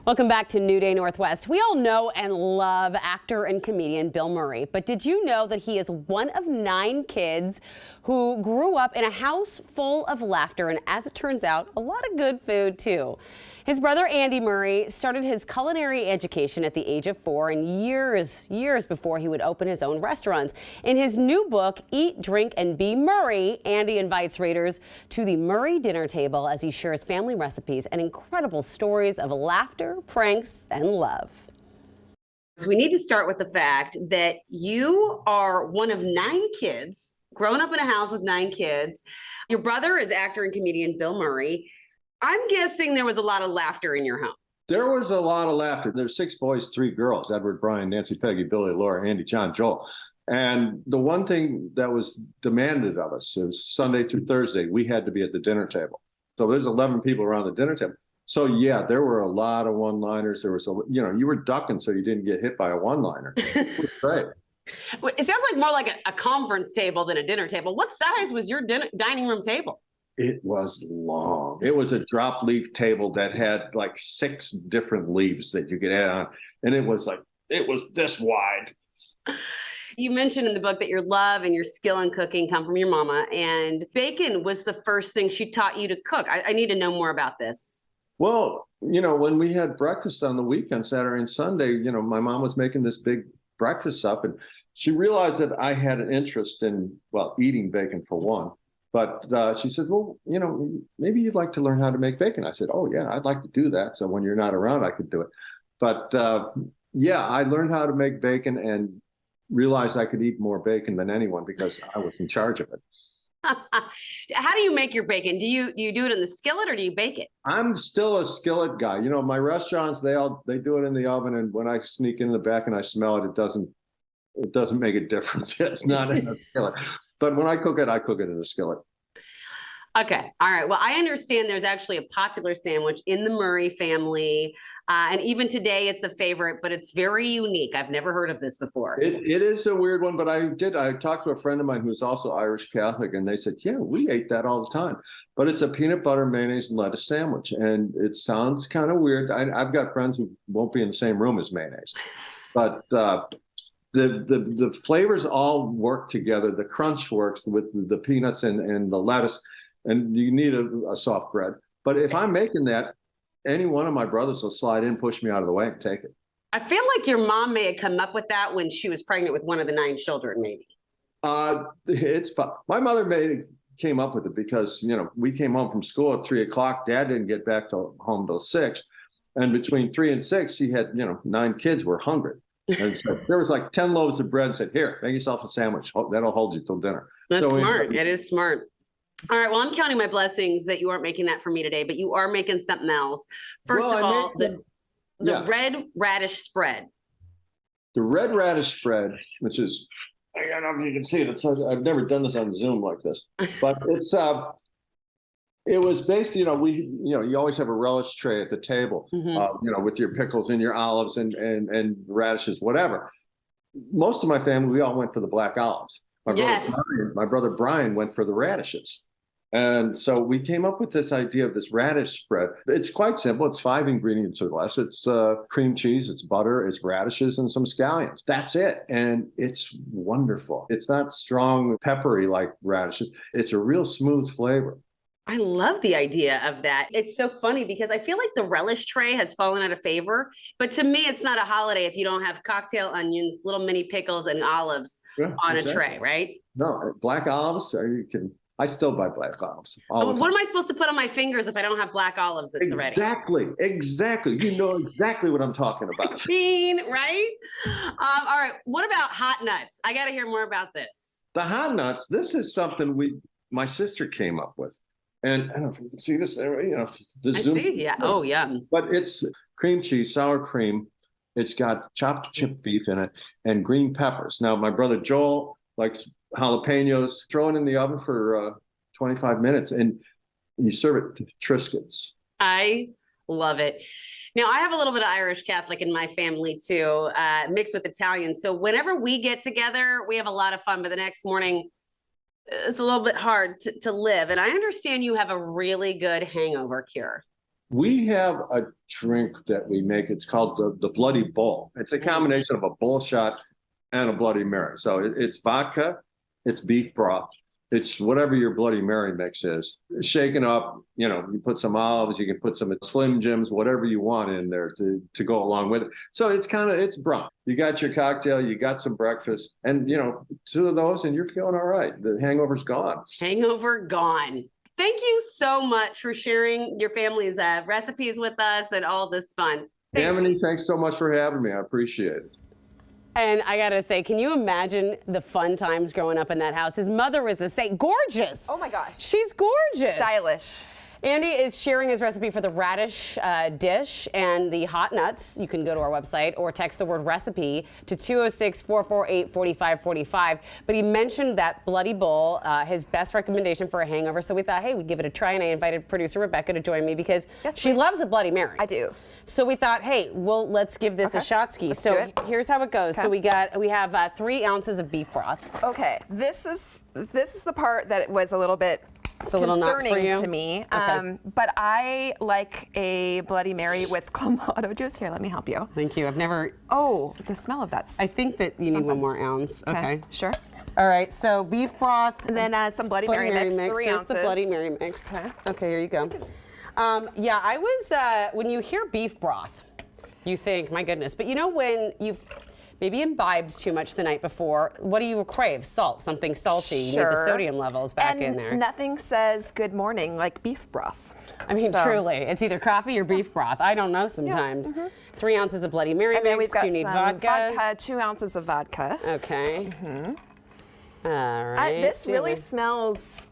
Welcome back to New Day Northwest. We all know and love actor and comedian Bill Murray, but did you know that he is one of 9 kids who grew up in a house full of laughter and, as it turns out, a lot of good food too. His brother Andy Murray started his culinary education at the age of 4 and years before he would open his own restaurants. In his new book, Eat, Drink, and Be Murray, Andy invites readers to the Murray dinner table as he shares family recipes and incredible stories of laughter, pranks, and love. So we need to start with the fact that you are one of 9 kids, grown up in a house with 9 kids. Your brother is actor and comedian Bill Murray. I'm guessing there was a lot of laughter in your home. There was a lot of laughter. There's 6 boys, 3 girls: Edward, Brian, Nancy, Peggy, Billy, Laura, Andy, John, Joel. And the one thing that was demanded of us is Sunday through Thursday, we had to be at the dinner table. So there's 11 people around the dinner table. So yeah, there were a lot of one-liners. There was you were ducking so you didn't get hit by a one-liner. It was great. It sounds like more like a conference table than a dinner table. What size was your dining room table? It was long. It was a drop leaf table that had like 6 different leaves that you could add on. And it was this wide. You mentioned in the book that your love and your skill in cooking come from your mama, and bacon was the first thing she taught you to cook. I need to know more about this. Well, when we had breakfast on the weekend, Saturday and Sunday, my mom was making this big breakfast up, and she realized that I had an interest in, eating bacon for one. But she said, well, maybe you'd like to learn how to make bacon. I said, oh, yeah, I'd like to do that. So when you're not around, I could do it. But yeah, I learned how to make bacon and realized I could eat more bacon than anyone because I was in charge of it. How do you make your bacon? Do you do it in the skillet or do you bake it? I'm still a skillet guy. My restaurants, they do it in the oven. And when I sneak in the back and I smell it, it doesn't make a difference. It's not in the skillet. But when I cook it in a skillet. Okay. All right. Well, I understand there's actually a popular sandwich in the Murray family. And even today it's a favorite, but it's very unique. I've never heard of this before. It is a weird one, but I talked to a friend of mine who's also Irish Catholic, and they said, yeah, we ate that all the time. But it's a peanut butter, mayonnaise, and lettuce sandwich. And it sounds kind of weird. I've got friends who won't be in the same room as mayonnaise. But the flavors all work together. The crunch works with the peanuts and the lettuce, and you need a soft bread. But if I'm making that, any one of my brothers will slide in, push me out of the way, and take it. I feel like your mom may have come up with that when she was pregnant with one of the 9 children, maybe. My mother came up with it because we came home from school at 3 o'clock. Dad didn't get back home till 6, and between 3 and 6, she had 9 kids were hungry. And so there was like 10 loaves of bread and said, here, make yourself a sandwich. That'll hold you till dinner. That's smart. It is smart. All right. Well, I'm counting my blessings that you aren't making that for me today, but you are making something else. First of all, the red radish spread. The red radish spread, which is, I don't know if you can see it. I've never done this on Zoom like this, but it was based, you always have a relish tray at the table, with your pickles and your olives and radishes, whatever. Most of my family, we all went for the black olives. My brother Brian went for the radishes. And so we came up with this idea of this radish spread. It's quite simple. It's 5 ingredients or less. It's cream cheese, it's butter, it's radishes, and some scallions. That's it. And it's wonderful. It's not strong, peppery like radishes. It's a real smooth flavor. I love the idea of that. It's so funny because I feel like the relish tray has fallen out of favor, but to me, it's not a holiday if you don't have cocktail onions, little mini pickles, and olives on a tray, right? No, black olives, I still buy black olives. What am I supposed to put on my fingers if I don't have black olives at the ready? Exactly. You know exactly what I'm talking about. Right? All right. What about hot nuts? I got to hear more about this. The hot nuts, this is something my sister came up with. And I don't know if you can see this there, the Zoom. I see, yeah. Oh, yeah. But it's cream cheese, sour cream. It's got chopped chipped beef in it and green peppers. Now, my brother Joel likes jalapeños. Throw it in the oven for 25 minutes, and you serve it to Triscuits. I love it. Now, I have a little bit of Irish Catholic in my family, too, mixed with Italian. So whenever we get together, we have a lot of fun. But the next morning, it's a little bit hard to live. And I understand you have a really good hangover cure. We have a drink that we make. It's called the Bloody Bull. It's a combination of a bull shot and a Bloody Mary. So it's vodka, it's beef broth, it's whatever your Bloody Mary mix is. Shaken up, you know, you put some olives, you can put some Slim Jims, whatever you want in there to go along with it. So it's brunch. You got your cocktail, you got some breakfast, and, you know, 2 of those and you're feeling all right. The hangover's gone. Hangover gone. Thank you so much for sharing your family's recipes with us and all this fun. Amity, thanks so much for having me. I appreciate it. And I gotta say, can you imagine the fun times growing up in that house? His mother was a saint, gorgeous. Oh my gosh. She's gorgeous. Stylish. Andy is sharing his recipe for the radish dish and the hot nuts. You can go to our website or text the word recipe to 206-448-4545. But he mentioned that Bloody Bull, his best recommendation for a hangover. So we thought, hey, we'd give it a try. And I invited producer Rebecca to join me because she loves a Bloody Mary. I do. So we thought, hey, well, let's give this a shot-ski. So here's how it goes. So we have 3 ounces of beef broth. Okay, this is the part that was a little bit concerning to me. Okay. But I like a Bloody Mary with clamato juice. Here, let me help you. Thank you. I've never. Oh, the smell of that. I think that you need 1 more ounce. Okay. Sure. All right. So beef broth. And then some Bloody Mary mix. 3 Here's ounces. the Bloody Mary mix. Okay. Here you go. Yeah, I was. When you hear beef broth, you think, my goodness. But you know when you've maybe imbibed too much the night before, what do you crave? Salt, something salty. You need the sodium levels back in there. Nothing says good morning like beef broth. I mean, truly, it's either coffee or beef broth. I don't know sometimes. 3 ounces of Bloody Mary and then mix. we've got Do you need some vodka? 2 ounces of vodka. Okay. All right. This really smells.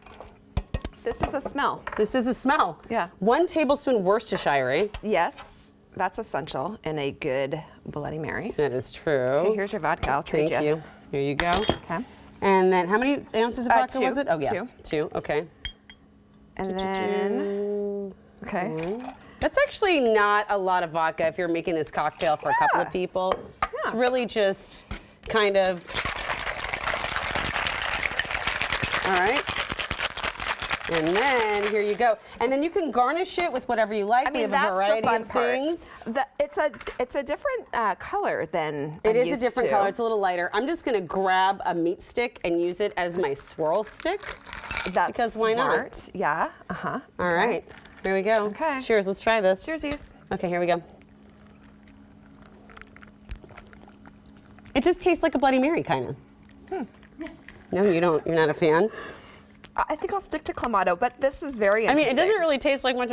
This is a smell. This is a smell. Yeah. 1 tablespoon Worcestershire. Yes, that's essential in a good Bloody Mary. That is true. Okay, here's your vodka. I'll trade Thank you. Here you go. Okay. And then how many ounces of vodka 2. was it? Oh, yeah. 2. 2, okay. And then, okay. That's actually not a lot of vodka if you're making this cocktail for a couple of people. It's really just kind of, all right. And then here you go. And then you can garnish it with whatever you like. I mean, we have a variety of things. It's a different color than It is a different color. It's a little lighter. I'm just going to grab a meat stick and use it as my swirl stick. That's because why smart. not? Yeah. All right. Here we go. Okay. Cheers. Let's try this. Cheersies. Okay, here we go. It just tastes like a Bloody Mary, kind of. No, you don't. You're not a fan? I think I'll stick to clamato, but this is very interesting. I mean, it doesn't really taste like much.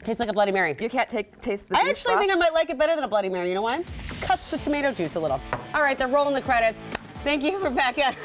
Tastes like a Bloody Mary. You can't taste the beef I actually think I might like it better than a Bloody Mary. You know why? Cuts the tomato juice a little. All right, they're rolling the credits. Thank you, Rebecca.